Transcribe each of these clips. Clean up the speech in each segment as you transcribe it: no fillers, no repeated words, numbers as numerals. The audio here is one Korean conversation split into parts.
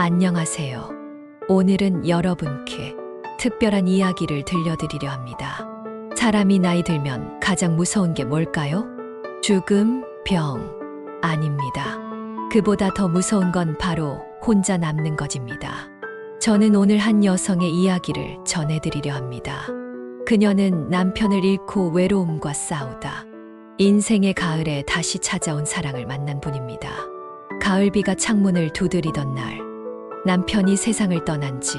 안녕하세요. 오늘은 여러분께 특별한 이야기를 들려드리려 합니다. 사람이 나이 들면 가장 무서운 게 뭘까요? 죽음, 병, 아닙니다. 그보다 더 무서운 건 바로 혼자 남는 것입니다. 저는 오늘 한 여성의 이야기를 전해드리려 합니다. 그녀는 남편을 잃고 외로움과 싸우다 인생의 가을에 다시 찾아온 사랑을 만난 분입니다. 가을비가 창문을 두드리던 날, 남편이 세상을 떠난 지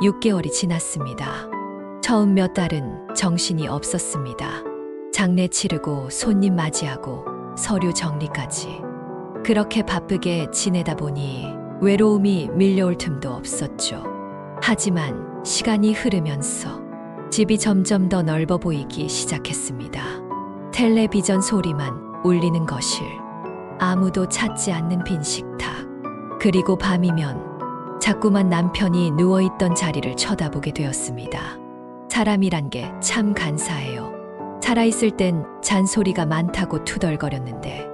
6개월이 지났습니다. 처음 몇 달은 정신이 없었습니다. 장례 치르고 손님 맞이하고 서류 정리까지. 그렇게 바쁘게 지내다 보니 외로움이 밀려올 틈도 없었죠. 하지만 시간이 흐르면서 집이 점점 더 넓어 보이기 시작했습니다. 텔레비전 소리만 울리는 거실, 아무도 찾지 않는 빈 식탁, 그리고 밤이면 자꾸만 남편이 누워있던 자리를 쳐다보게 되었습니다. 사람이란 게 참 간사해요. 살아있을 땐 잔소리가 많다고 투덜거렸는데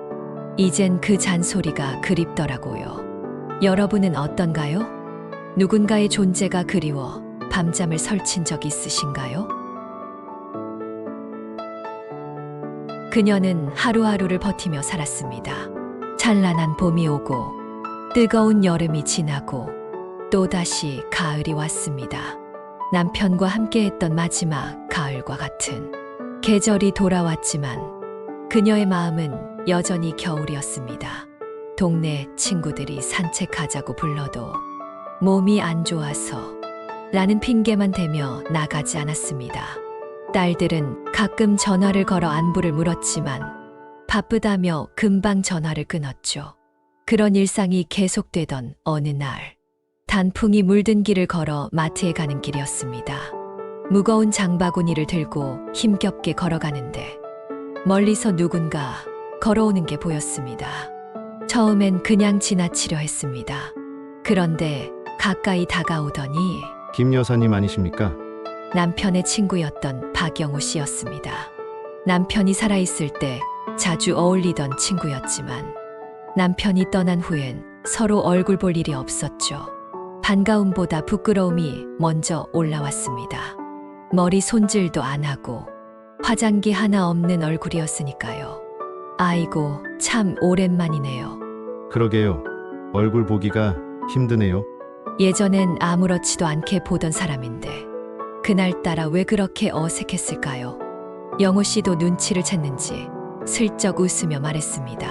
이젠 그 잔소리가 그립더라고요. 여러분은 어떤가요? 누군가의 존재가 그리워 밤잠을 설친 적 있으신가요? 그녀는 하루하루를 버티며 살았습니다. 찬란한 봄이 오고 뜨거운 여름이 지나고 또다시 가을이 왔습니다. 남편과 함께했던 마지막 가을과 같은 계절이 돌아왔지만 그녀의 마음은 여전히 겨울이었습니다. 동네 친구들이 산책하자고 불러도 몸이 안 좋아서 라는 핑계만 대며 나가지 않았습니다. 딸들은 가끔 전화를 걸어 안부를 물었지만 바쁘다며 금방 전화를 끊었죠. 그런 일상이 계속되던 어느 날, 단풍이 물든 길을 걸어 마트에 가는 길이었습니다. 무거운 장바구니를 들고 힘겹게 걸어가는데 멀리서 누군가 걸어오는 게 보였습니다. 처음엔 그냥 지나치려 했습니다. 그런데 가까이 다가오더니 김 여사님 아니십니까? 남편의 친구였던 박영호 씨였습니다. 남편이 살아있을 때 자주 어울리던 친구였지만 남편이 떠난 후엔 서로 얼굴 볼 일이 없었죠. 반가움보다 부끄러움이 먼저 올라왔습니다. 머리 손질도 안 하고 화장기 하나 없는 얼굴이었으니까요. 아이고, 참 오랜만이네요. 그러게요. 얼굴 보기가 힘드네요. 예전엔 아무렇지도 않게 보던 사람인데 그날따라 왜 그렇게 어색했을까요? 영호 씨도 눈치를 챘는지 슬쩍 웃으며 말했습니다.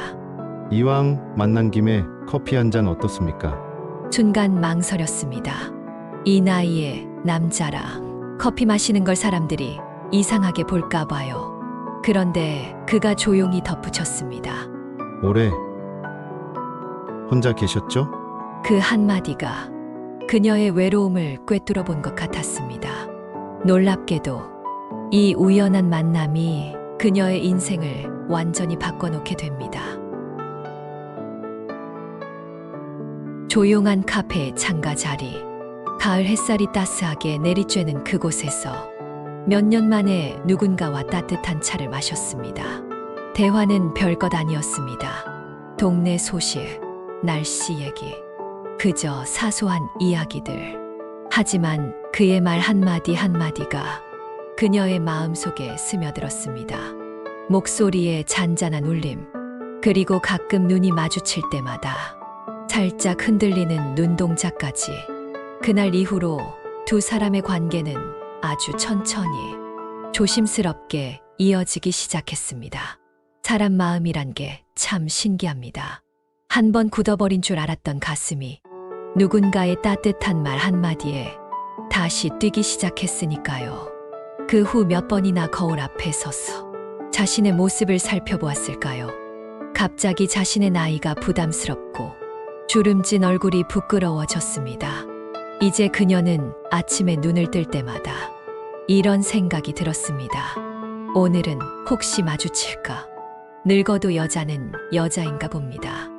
이왕 만난 김에 커피 한 잔 어떻습니까? 순간 망설였습니다. 이 나이에 남자랑 커피 마시는 걸 사람들이 이상하게 볼까 봐요. 그런데 그가 조용히 덧붙였습니다. 오래 혼자 계셨죠? 그 한마디가 그녀의 외로움을 꿰뚫어 본 것 같았습니다. 놀랍게도 이 우연한 만남이 그녀의 인생을 완전히 바꿔놓게 됩니다. 조용한 카페의 창가 자리, 가을 햇살이 따스하게 내리쬐는 그곳에서 몇 년 만에 누군가와 따뜻한 차를 마셨습니다. 대화는 별것 아니었습니다. 동네 소식, 날씨 얘기, 그저 사소한 이야기들. 하지만 그의 말 한마디 한마디가 그녀의 마음속에 스며들었습니다. 목소리에 잔잔한 울림, 그리고 가끔 눈이 마주칠 때마다 살짝 흔들리는 눈동자까지. 그날 이후로 두 사람의 관계는 아주 천천히, 조심스럽게 이어지기 시작했습니다. 사람 마음이란 게 참 신기합니다. 한 번 굳어버린 줄 알았던 가슴이 누군가의 따뜻한 말 한마디에 다시 뛰기 시작했으니까요. 그 후 몇 번이나 거울 앞에 서서 자신의 모습을 살펴보았을까요? 갑자기 자신의 나이가 부담스럽고 주름진 얼굴이 부끄러워졌습니다. 이제 그녀는 아침에 눈을 뜰 때마다 이런 생각이 들었습니다. 오늘은 혹시 마주칠까? 늙어도 여자는 여자인가 봅니다.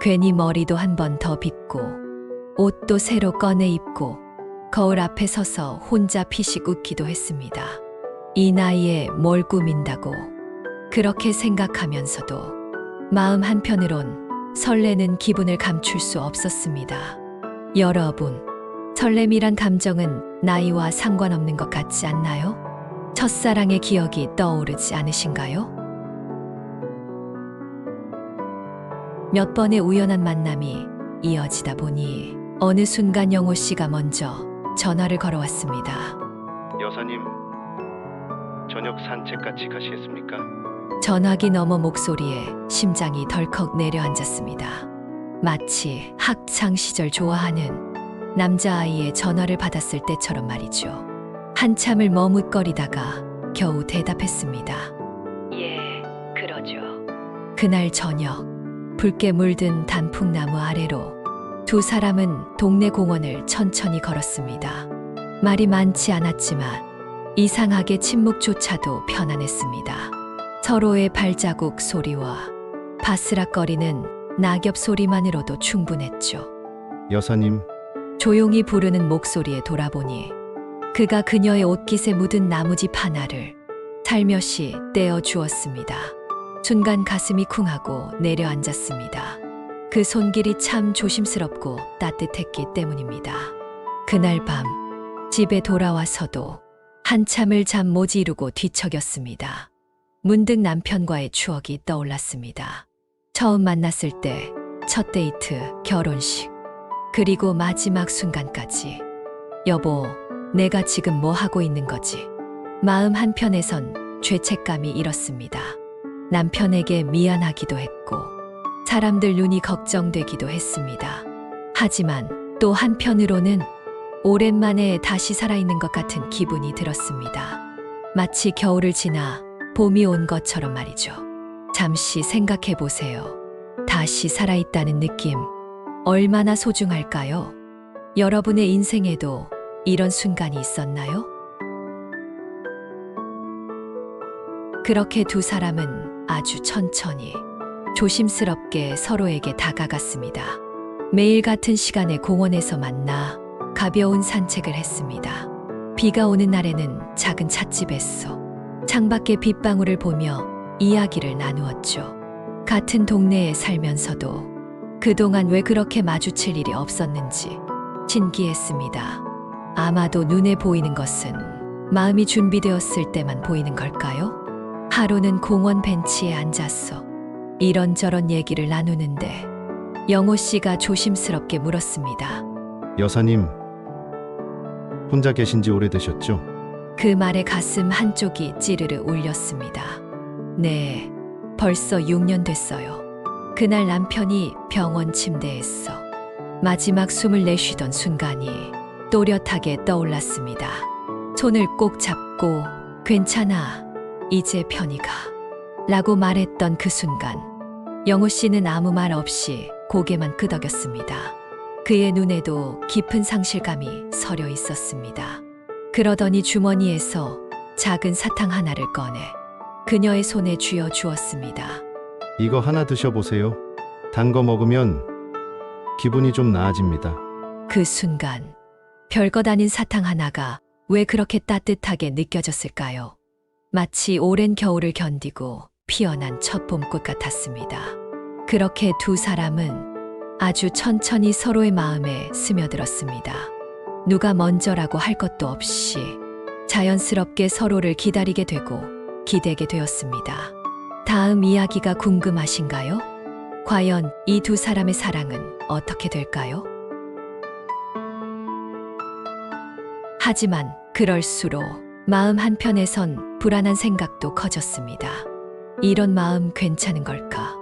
괜히 머리도 한 번 더 빗고 옷도 새로 꺼내 입고 거울 앞에 서서 혼자 피식 웃기도 했습니다. 이 나이에 뭘 꾸민다고 그렇게 생각하면서도 마음 한편으론 설레는 기분을 감출 수 없었습니다. 여러분, 설렘이란 감정은 나이와 상관없는 것 같지 않나요? 첫사랑의 기억이 떠오르지 않으신가요? 몇 번의 우연한 만남이 이어지다 보니 어느 순간 영호 씨가 먼저 전화를 걸어왔습니다. 여사님, 저녁 산책 같이 가시겠습니까? 전화기 너머 목소리에 심장이 덜컥 내려앉았습니다. 마치 학창 시절 좋아하는 남자아이의 전화를 받았을 때처럼 말이죠. 한참을 머뭇거리다가 겨우 대답했습니다. 예, 그러죠. 그날 저녁, 붉게 물든 단풍나무 아래로 두 사람은 동네 공원을 천천히 걸었습니다. 말이 많지 않았지만 이상하게 침묵조차도 편안했습니다. 서로의 발자국 소리와 바스락거리는 낙엽 소리만으로도 충분했죠. 여사님, 조용히 부르는 목소리에 돌아보니 그가 그녀의 옷깃에 묻은 나무집 하나를 살며시 떼어 주었습니다. 순간 가슴이 쿵하고 내려앉았습니다. 그 손길이 참 조심스럽고 따뜻했기 때문입니다. 그날 밤 집에 돌아와서도 한참을 잠 못 이루고 뒤척였습니다. 문득 남편과의 추억이 떠올랐습니다. 처음 만났을 때, 첫 데이트, 결혼식, 그리고 마지막 순간까지. 여보, 내가 지금 뭐 하고 있는 거지? 마음 한편에선 죄책감이 일었습니다. 남편에게 미안하기도 했고, 사람들 눈이 걱정되기도 했습니다. 하지만 또 한편으로는 오랜만에 다시 살아있는 것 같은 기분이 들었습니다. 마치 겨울을 지나 봄이 온 것처럼 말이죠. 잠시 생각해 보세요. 다시 살아있다는 느낌, 얼마나 소중할까요? 여러분의 인생에도 이런 순간이 있었나요? 그렇게 두 사람은 아주 천천히, 조심스럽게 서로에게 다가갔습니다. 매일 같은 시간에 공원에서 만나 가벼운 산책을 했습니다. 비가 오는 날에는 작은 찻집에서 창밖의 빗방울을 보며 이야기를 나누었죠. 같은 동네에 살면서도 그동안 왜 그렇게 마주칠 일이 없었는지 신기했습니다. 아마도 눈에 보이는 것은 마음이 준비되었을 때만 보이는 걸까요? 하루는 공원 벤치에 앉았어 이런저런 얘기를 나누는데 영호 씨가 조심스럽게 물었습니다. 여사님, 혼자 계신 지 오래되셨죠? 그 말에 가슴 한쪽이 찌르르 울렸습니다. 네, 벌써 6년 됐어요. 그날 남편이 병원 침대에서 마지막 숨을 내쉬던 순간이 또렷하게 떠올랐습니다. 손을 꼭 잡고 괜찮아, 이제 편히 가 라고 말했던 그 순간 영호 씨는 아무 말 없이 고개만 끄덕였습니다. 그의 눈에도 깊은 상실감이 서려 있었습니다. 그러더니 주머니에서 작은 사탕 하나를 꺼내 그녀의 손에 쥐어 주었습니다. 이거 하나 드셔보세요. 단 거 먹으면 기분이 좀 나아집니다. 그 순간 별것 아닌 사탕 하나가 왜 그렇게 따뜻하게 느껴졌을까요? 마치 오랜 겨울을 견디고 피어난 첫 봄꽃 같았습니다. 그렇게 두 사람은 아주 천천히 서로의 마음에 스며들었습니다. 누가 먼저라고 할 것도 없이 자연스럽게 서로를 기다리게 되고 기대게 되었습니다. 다음 이야기가 궁금하신가요? 과연 이 두 사람의 사랑은 어떻게 될까요? 하지만 그럴수록 마음 한편에선 불안한 생각도 커졌습니다. 이런 마음 괜찮은 걸까?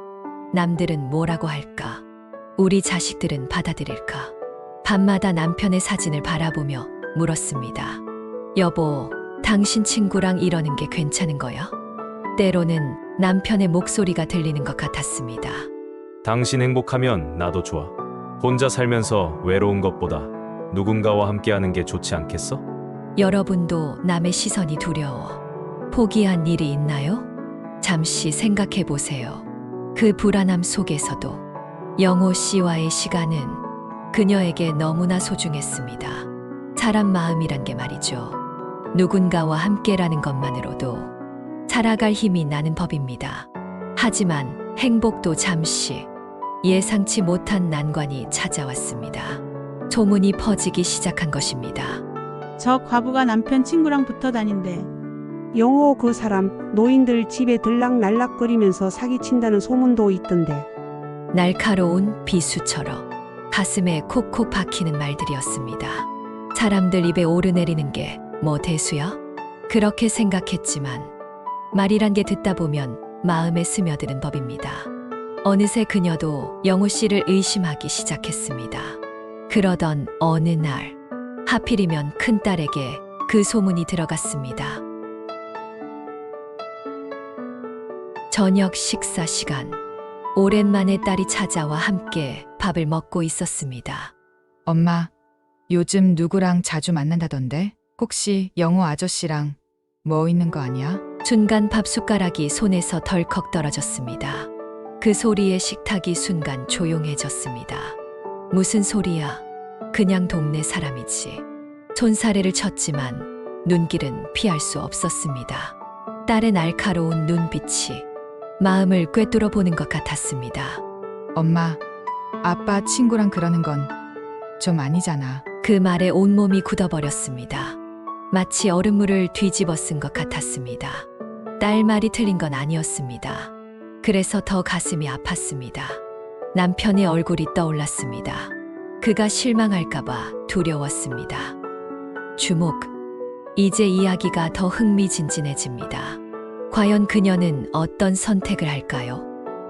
남들은 뭐라고 할까? 우리 자식들은 받아들일까? 밤마다 남편의 사진을 바라보며 물었습니다. 여보, 당신 친구랑 이러는 게 괜찮은 거야? 때로는 남편의 목소리가 들리는 것 같았습니다. 당신 행복하면 나도 좋아. 혼자 살면서 외로운 것보다 누군가와 함께하는 게 좋지 않겠어? 여러분도 남의 시선이 두려워 포기한 일이 있나요? 잠시 생각해 보세요. 그 불안함 속에서도 영호 씨와의 시간은 그녀에게 너무나 소중했습니다. 사람 마음이란 게 말이죠. 누군가와 함께라는 것만으로도 살아갈 힘이 나는 법입니다. 하지만 행복도 잠시 예상치 못한 난관이 찾아왔습니다. 소문이 퍼지기 시작한 것입니다. 저 과부가 남편 친구랑 붙어 다닌대. 영호 그 사람 노인들 집에 들락날락거리면서 사기친다는 소문도 있던데. 날카로운 비수처럼 가슴에 콕콕 박히는 말들이었습니다. 사람들 입에 오르내리는 게 뭐 대수야? 그렇게 생각했지만 말이란 게 듣다 보면 마음에 스며드는 법입니다. 어느새 그녀도 영호 씨를 의심하기 시작했습니다. 그러던 어느 날 하필이면 큰딸에게 그 소문이 들어갔습니다. 저녁 식사 시간. 오랜만에 딸이 찾아와 함께 밥을 먹고 있었습니다. 엄마, 요즘 누구랑 자주 만난다던데? 혹시 영호 아저씨랑 뭐 있는 거 아니야? 순간 밥 숟가락이 손에서 덜컥 떨어졌습니다. 그 소리에 식탁이 순간 조용해졌습니다. 무슨 소리야? 그냥 동네 사람이지. 손사래를 쳤지만 눈길은 피할 수 없었습니다. 딸의 날카로운 눈빛이 마음을 꿰뚫어 보는 것 같았습니다. 엄마, 아빠 친구랑 그러는 건 좀 아니잖아. 그 말에 온몸이 굳어버렸습니다. 마치 얼음물을 뒤집어 쓴 것 같았습니다. 딸 말이 틀린 건 아니었습니다. 그래서 더 가슴이 아팠습니다. 남편의 얼굴이 떠올랐습니다. 그가 실망할까봐 두려웠습니다. 주목. 이제 이야기가 더 흥미진진해집니다. 과연 그녀는 어떤 선택을 할까요?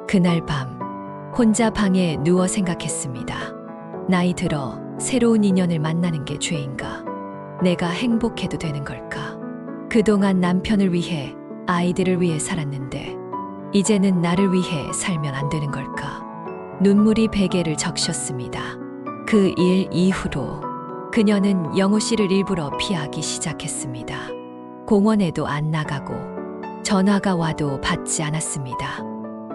그날 밤 혼자 방에 누워 생각했습니다. 나이 들어 새로운 인연을 만나는 게 죄인가? 내가 행복해도 되는 걸까? 그동안 남편을 위해, 아이들을 위해 살았는데 이제는 나를 위해 살면 안 되는 걸까? 눈물이 베개를 적셨습니다. 그 일 이후로 그녀는 영호 씨를 일부러 피하기 시작했습니다. 공원에도 안 나가고 전화가 와도 받지 않았습니다.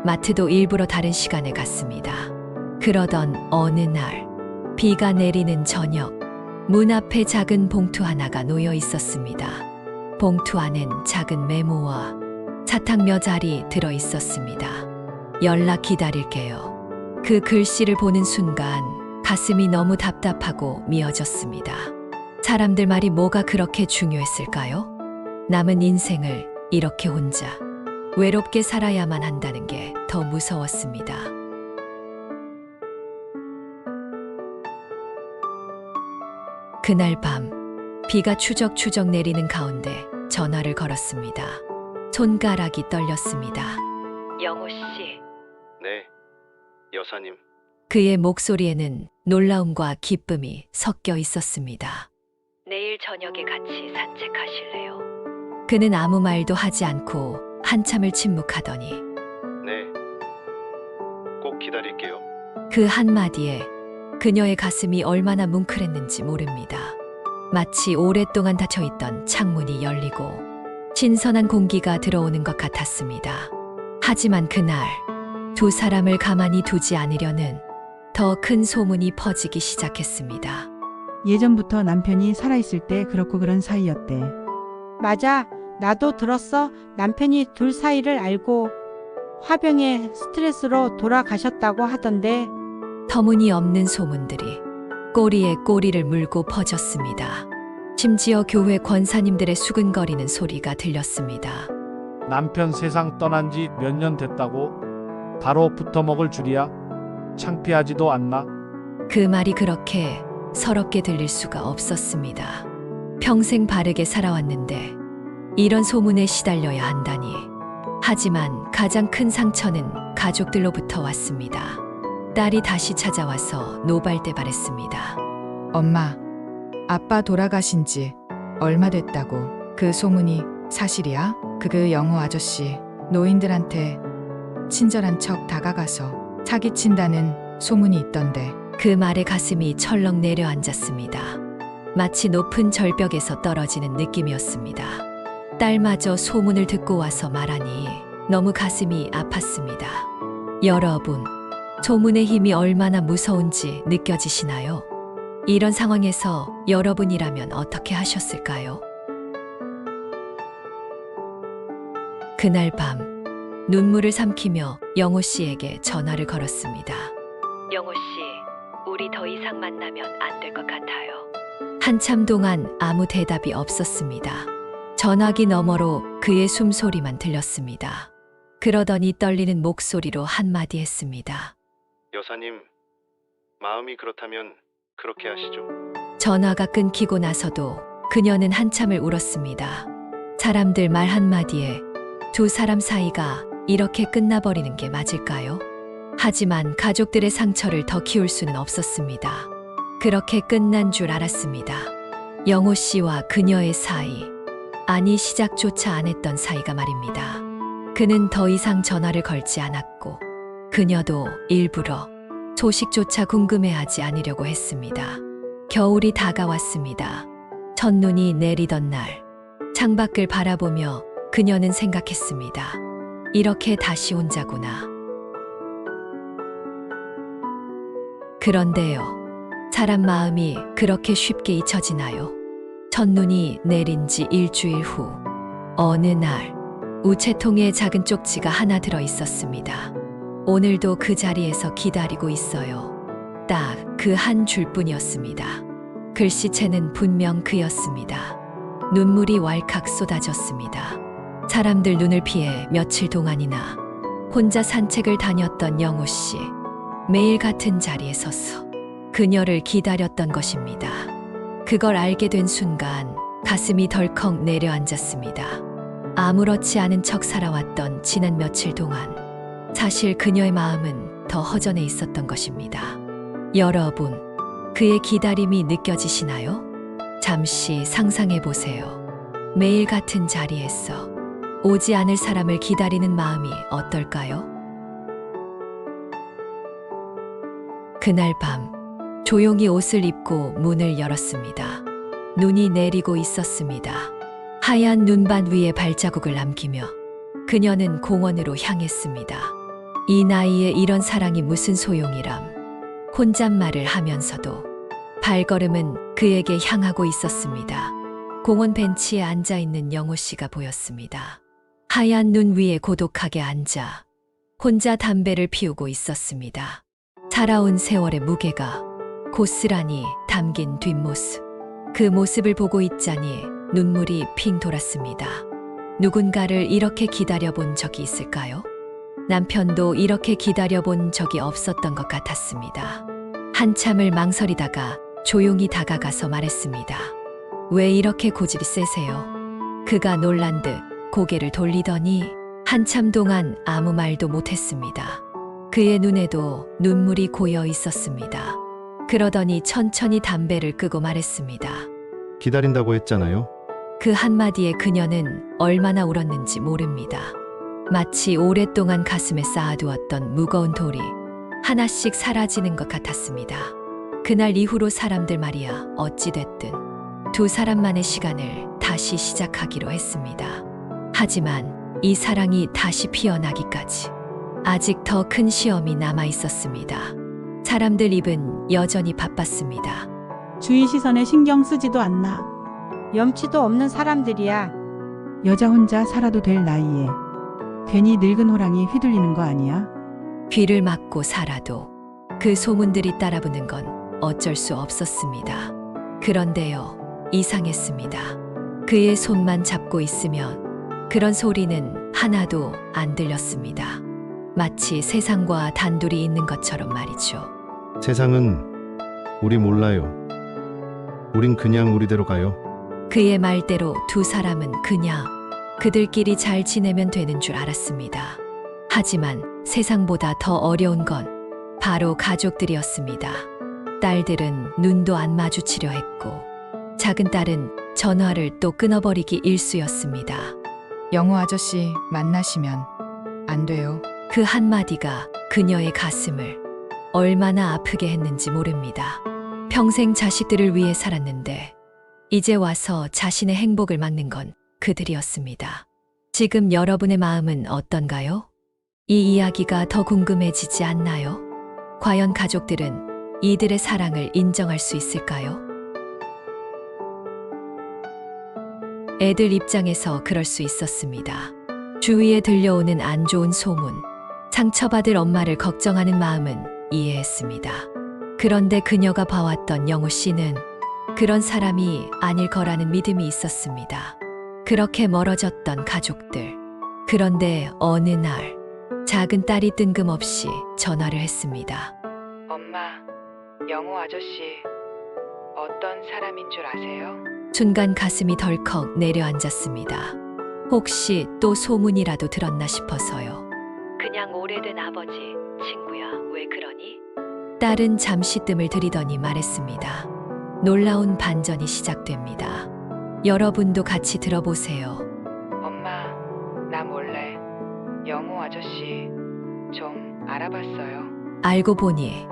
마트도 일부러 다른 시간에 갔습니다. 그러던 어느 날 비가 내리는 저녁, 문 앞에 작은 봉투 하나가 놓여 있었습니다. 봉투 안엔 작은 메모와 사탕 몇 알이 들어 있었습니다. 연락 기다릴게요. 그 글씨를 보는 순간 가슴이 너무 답답하고 미어졌습니다. 사람들 말이 뭐가 그렇게 중요했을까요? 남은 인생을 이렇게 혼자 외롭게 살아야만 한다는 게 더 무서웠습니다. 그날 밤 비가 추적추적 내리는 가운데 전화를 걸었습니다. 손가락이 떨렸습니다. 영호 씨. 네, 여사님. 그의 목소리에는 놀라움과 기쁨이 섞여 있었습니다. 내일 저녁에 같이 산책하실래요? 그는 아무 말도 하지 않고 한참을 침묵하더니 네, 꼭 기다릴게요. 그 한마디에 그녀의 가슴이 얼마나 뭉클했는지 모릅니다. 마치 오랫동안 닫혀있던 창문이 열리고 신선한 공기가 들어오는 것 같았습니다. 하지만 그날 두 사람을 가만히 두지 않으려는 더 큰 소문이 퍼지기 시작했습니다. 예전부터 남편이 살아있을 때 그렇고 그런 사이였대. 맞아. 나도 들었어. 남편이 둘 사이를 알고 화병에 스트레스로 돌아가셨다고 하던데. 터무니없는 소문들이 꼬리에 꼬리를 물고 퍼졌습니다. 심지어 교회 권사님들의 수근거리는 소리가 들렸습니다. 남편 세상 떠난 지 몇 년 됐다고? 바로 붙어먹을 줄이야? 창피하지도 않나? 그 말이 그렇게 서럽게 들릴 수가 없었습니다. 평생 바르게 살아왔는데 이런 소문에 시달려야 한다니. 하지만 가장 큰 상처는 가족들로부터 왔습니다. 딸이 다시 찾아와서 노발대발했습니다. 엄마, 아빠 돌아가신 지 얼마 됐다고? 그 소문이 사실이야? 그 영호 아저씨 노인들한테 친절한 척 다가가서 사기친다는 소문이 있던데. 그 말에 가슴이 철렁 내려앉았습니다. 마치 높은 절벽에서 떨어지는 느낌이었습니다. 딸마저 소문을 듣고 와서 말하니 너무 가슴이 아팠습니다. 여러분, 소문의 힘이 얼마나 무서운지 느껴지시나요? 이런 상황에서 여러분이라면 어떻게 하셨을까요? 그날 밤 눈물을 삼키며 영호 씨에게 전화를 걸었습니다. 영호 씨, 우리 더 이상 만나면 안 될 것 같아요. 한참 동안 아무 대답이 없었습니다. 전화기 너머로 그의 숨소리만 들렸습니다. 그러더니 떨리는 목소리로 한마디 했습니다. 여사님, 마음이 그렇다면 그렇게 하시죠. 전화가 끊기고 나서도 그녀는 한참을 울었습니다. 사람들 말 한마디에 두 사람 사이가 이렇게 끝나버리는 게 맞을까요? 하지만 가족들의 상처를 더 키울 수는 없었습니다. 그렇게 끝난 줄 알았습니다. 영호 씨와 그녀의 사이, 아니 시작조차 안 했던 사이가 말입니다. 그는 더 이상 전화를 걸지 않았고 그녀도 일부러 소식조차 궁금해하지 않으려고 했습니다. 겨울이 다가왔습니다. 첫눈이 내리던 날, 창밖을 바라보며 그녀는 생각했습니다. 이렇게 다시 혼자구나. 그런데요, 사람 마음이 그렇게 쉽게 잊혀지나요? 첫눈이 내린 지 일주일 후, 어느 날, 우체통에 작은 쪽지가 하나 들어 있었습니다. 오늘도 그 자리에서 기다리고 있어요. 딱 그 한 줄뿐이었습니다. 글씨체는 분명 그였습니다. 눈물이 왈칵 쏟아졌습니다. 사람들 눈을 피해 며칠 동안이나 혼자 산책을 다녔던 영호 씨. 매일 같은 자리에 서서 그녀를 기다렸던 것입니다. 그걸 알게 된 순간 가슴이 덜컥 내려앉았습니다. 아무렇지 않은 척 살아왔던 지난 며칠 동안 사실 그녀의 마음은 더 허전해 있었던 것입니다. 여러분, 그의 기다림이 느껴지시나요? 잠시 상상해 보세요. 매일 같은 자리에서 오지 않을 사람을 기다리는 마음이 어떨까요? 그날 밤, 조용히 옷을 입고 문을 열었습니다. 눈이 내리고 있었습니다. 하얀 눈반 위에 발자국을 남기며 그녀는 공원으로 향했습니다. 이 나이에 이런 사랑이 무슨 소용이람. 혼잣말을 하면서도 발걸음은 그에게 향하고 있었습니다. 공원 벤치에 앉아있는 영호 씨가 보였습니다. 하얀 눈 위에 고독하게 앉아 혼자 담배를 피우고 있었습니다. 살아온 세월의 무게가 고스란히 담긴 뒷모습. 그 모습을 보고 있자니 눈물이 핑 돌았습니다. 누군가를 이렇게 기다려본 적이 있을까요? 남편도 이렇게 기다려본 적이 없었던 것 같았습니다. 한참을 망설이다가 조용히 다가가서 말했습니다. 왜 이렇게 고집이 세세요? 그가 놀란 듯 고개를 돌리더니 한참 동안 아무 말도 못했습니다. 그의 눈에도 눈물이 고여 있었습니다. 그러더니 천천히 담배를 끄고 말했습니다. 기다린다고 했잖아요. 그 한마디에 그녀는 얼마나 울었는지 모릅니다. 마치 오랫동안 가슴에 쌓아두었던 무거운 돌이 하나씩 사라지는 것 같았습니다. 그날 이후로 사람들 말이야 어찌됐든 두 사람만의 시간을 다시 시작하기로 했습니다. 하지만 이 사랑이 다시 피어나기까지 아직 더 큰 시험이 남아 있었습니다. 사람들 입은 여전히 바빴습니다. 주위 시선에 신경 쓰지도 않나. 염치도 없는 사람들이야. 여자 혼자 살아도 될 나이에 괜히 늙은 호랑이 휘둘리는 거 아니야? 귀를 막고 살아도 그 소문들이 따라붙는 건 어쩔 수 없었습니다. 그런데요, 이상했습니다. 그의 손만 잡고 있으면 그런 소리는 하나도 안 들렸습니다. 마치 세상과 단둘이 있는 것처럼 말이죠. 세상은 우리 몰라요. 우린 그냥 우리대로 가요. 그의 말대로 두 사람은 그냥 그들끼리 잘 지내면 되는 줄 알았습니다. 하지만 세상보다 더 어려운 건 바로 가족들이었습니다. 딸들은 눈도 안 마주치려 했고 작은 딸은 전화를 또 끊어버리기 일쑤였습니다. 영호 아저씨 만나시면 안 돼요. 그 한마디가 그녀의 가슴을 얼마나 아프게 했는지 모릅니다. 평생 자식들을 위해 살았는데 이제 와서 자신의 행복을 막는 건 그들이었습니다. 지금 여러분의 마음은 어떤가요? 이 이야기가 더 궁금해지지 않나요? 과연 가족들은 이들의 사랑을 인정할 수 있을까요? 애들 입장에서 그럴 수 있었습니다. 주위에 들려오는 안 좋은 소문, 상처받을 엄마를 걱정하는 마음은 이해했습니다. 그런데 그녀가 봐왔던 영호 씨는 그런 사람이 아닐 거라는 믿음이 있었습니다. 그렇게 멀어졌던 가족들. 그런데 어느 날 작은 딸이 뜬금없이 전화를 했습니다. 엄마, 영호 아저씨 어떤 사람인 줄 아세요? 순간 가슴이 덜컥 내려앉았습니다. 혹시 또 소문이라도 들었나 싶어서요. 그냥 오래된 아버지, 친구야, 왜 그러니? 딸은 잠시 뜸을 들이더니 말했습니다. 놀라운 반전이 시작됩니다. 여러분도 같이 들어보세요. 엄마, 나 몰래 영호 아저씨 좀 알아봤어요. 알고 보니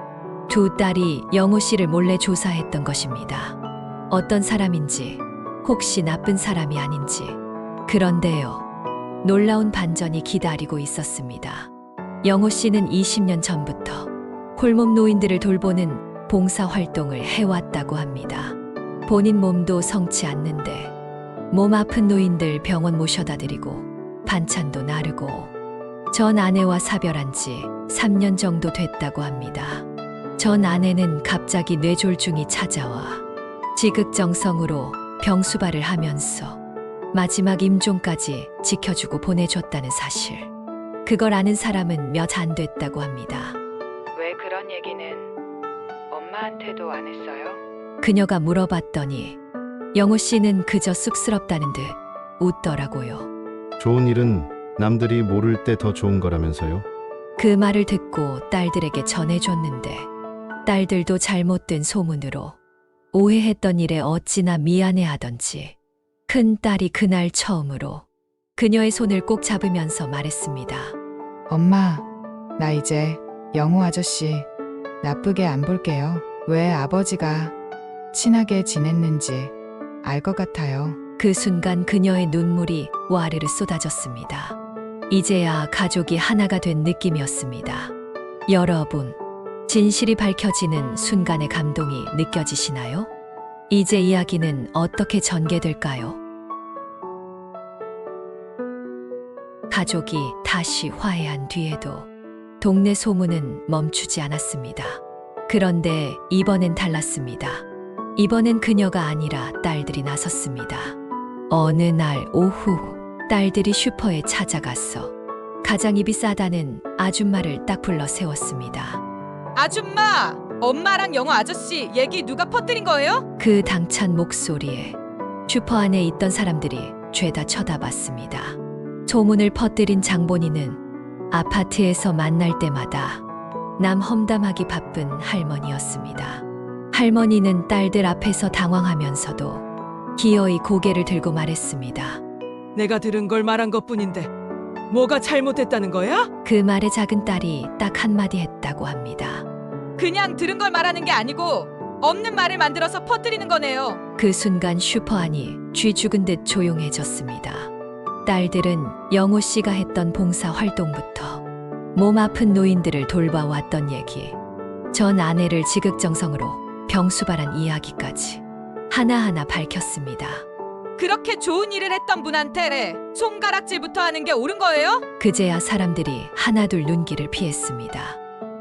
두 딸이 영호 씨를 몰래 조사했던 것입니다. 어떤 사람인지, 혹시 나쁜 사람이 아닌지. 그런데요, 놀라운 반전이 기다리고 있었습니다. 영호 씨는 20년 전부터 홀몸 노인들을 돌보는 봉사 활동을 해왔다고 합니다. 본인 몸도 성치 않는데 몸 아픈 노인들 병원 모셔다 드리고 반찬도 나르고 전 아내와 사별한 지 3년 정도 됐다고 합니다. 전 아내는 갑자기 뇌졸중이 찾아와 지극정성으로 병수발을 하면서 마지막 임종까지 지켜주고 보내줬다는 사실. 그걸 아는 사람은 몇 안 됐다고 합니다. 왜 그런 얘기는 엄마한테도 안 했어요? 그녀가 물어봤더니 영호 씨는 그저 쑥스럽다는 듯 웃더라고요. 좋은 일은 남들이 모를 때 더 좋은 거라면서요. 그 말을 듣고 딸들에게 전해줬는데 딸들도 잘못된 소문으로 오해했던 일에 어찌나 미안해하던지 큰 딸이 그날 처음으로 그녀의 손을 꼭 잡으면서 말했습니다. 엄마, 나 이제 영호 아저씨 나쁘게 안 볼게요. 왜 아버지가 친하게 지냈는지 알 것 같아요. 그 순간 그녀의 눈물이 와르르 쏟아졌습니다. 이제야 가족이 하나가 된 느낌이었습니다. 여러분, 진실이 밝혀지는 순간의 감동이 느껴지시나요? 이제 이야기는 어떻게 전개될까요? 가족이 다시 화해한 뒤에도 동네 소문은 멈추지 않았습니다. 그런데 이번엔 달랐습니다. 이번엔 그녀가 아니라 딸들이 나섰습니다. 어느 날 오후 딸들이 슈퍼에 찾아가서 가장 입이 싸다는 아줌마를 딱 불러 세웠습니다. 아줌마! 엄마랑 영호 아저씨 얘기 누가 퍼뜨린 거예요? 그 당찬 목소리에 슈퍼 안에 있던 사람들이 죄다 쳐다봤습니다. 소문을 퍼뜨린 장본인은 아파트에서 만날 때마다 남 험담하기 바쁜 할머니였습니다. 할머니는 딸들 앞에서 당황하면서도 기어이 고개를 들고 말했습니다. 내가 들은 걸 말한 것뿐인데 뭐가 잘못됐다는 거야? 그 말에 작은 딸이 딱 한마디 했다고 합니다. 그냥 들은 걸 말하는 게 아니고 없는 말을 만들어서 퍼뜨리는 거네요. 그 순간 슈퍼 안이 쥐 죽은 듯 조용해졌습니다. 딸들은 영호 씨가 했던 봉사 활동부터 몸 아픈 노인들을 돌봐왔던 얘기, 전 아내를 지극정성으로 병수발한 이야기까지 하나하나 밝혔습니다. 그렇게 좋은 일을 했던 분한테 손가락질부터 하는 게 옳은 거예요? 그제야 사람들이 하나둘 눈길을 피했습니다.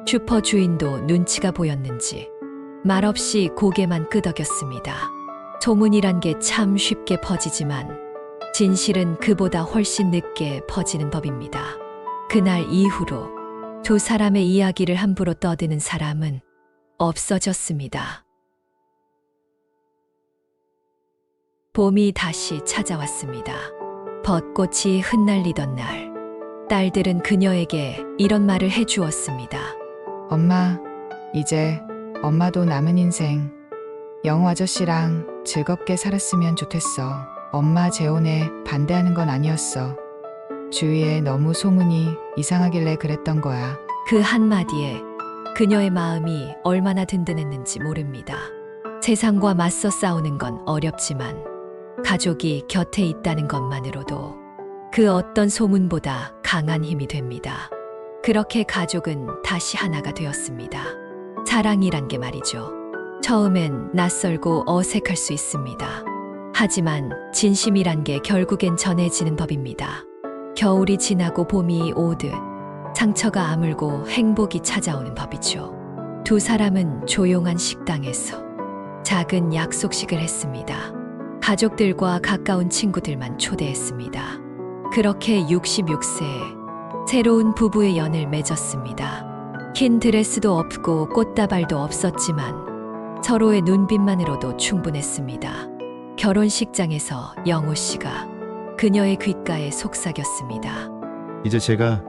슈퍼 주인도 눈치가 보였는지 말없이 고개만 끄덕였습니다. 소문이란 게 참 쉽게 퍼지지만 진실은 그보다 훨씬 늦게 퍼지는 법입니다. 그날 이후로 두 사람의 이야기를 함부로 떠드는 사람은 없어졌습니다. 봄이 다시 찾아왔습니다. 벚꽃이 흩날리던 날, 딸들은 그녀에게 이런 말을 해주었습니다. 엄마, 이제 엄마도 남은 인생 영호 아저씨랑 즐겁게 살았으면 좋겠어. 엄마 재혼에 반대하는 건 아니었어. 주위에 너무 소문이 이상하길래 그랬던 거야. 그 한마디에 그녀의 마음이 얼마나 든든했는지 모릅니다. 세상과 맞서 싸우는 건 어렵지만 가족이 곁에 있다는 것만으로도 그 어떤 소문보다 강한 힘이 됩니다. 그렇게 가족은 다시 하나가 되었습니다. 사랑이란 게 말이죠. 처음엔 낯설고 어색할 수 있습니다. 하지만 진심이란 게 결국엔 전해지는 법입니다. 겨울이 지나고 봄이 오듯 상처가 아물고 행복이 찾아오는 법이죠. 두 사람은 조용한 식당에서 작은 약속식을 했습니다. 가족들과 가까운 친구들만 초대했습니다. 그렇게 66세에 새로운 부부의 연을 맺었습니다. 흰 드레스도 없고 꽃다발도 없었지만 서로의 눈빛만으로도 충분했습니다. 결혼식장에서 영호 씨가 그녀의 귓가에 속삭였습니다. 이제 제가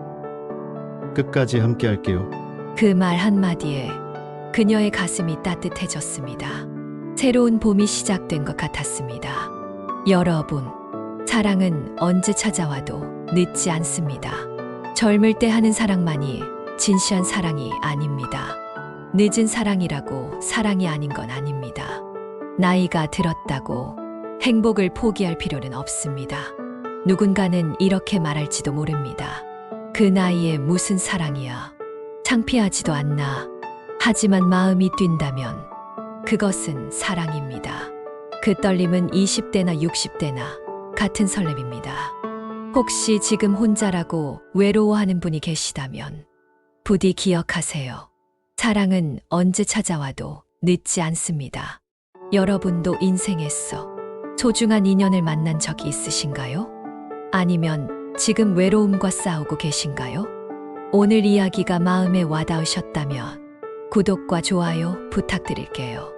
끝까지 함께 할게요. 그 말 한마디에 그녀의 가슴이 따뜻해졌습니다. 새로운 봄이 시작된 것 같았습니다. 여러분, 사랑은 언제 찾아와도 늦지 않습니다. 젊을 때 하는 사랑만이 진실한 사랑이 아닙니다. 늦은 사랑이라고 사랑이 아닌 건 아닙니다. 나이가 들었다고 행복을 포기할 필요는 없습니다. 누군가는 이렇게 말할지도 모릅니다. 그 나이에 무슨 사랑이야. 창피하지도 않나. 하지만 마음이 뛴다면 그것은 사랑입니다. 그 떨림은 20대나 60대나 같은 설렘입니다. 혹시 지금 혼자라고 외로워하는 분이 계시다면 부디 기억하세요. 사랑은 언제 찾아와도 늦지 않습니다. 여러분도 인생에서 소중한 인연을 만난 적이 있으신가요? 아니면 지금 외로움과 싸우고 계신가요? 오늘 이야기가 마음에 와닿으셨다면 구독과 좋아요 부탁드릴게요.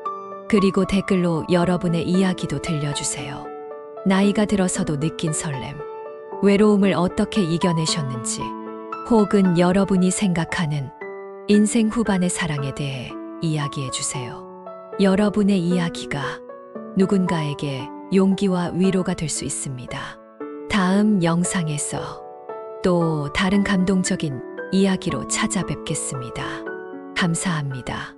그리고 댓글로 여러분의 이야기도 들려주세요. 나이가 들어서도 느낀 설렘, 외로움을 어떻게 이겨내셨는지, 혹은 여러분이 생각하는 인생 후반의 사랑에 대해 이야기해주세요. 여러분의 이야기가 누군가에게 용기와 위로가 될 수 있습니다. 다음 영상에서 또 다른 감동적인 이야기로 찾아뵙겠습니다. 감사합니다.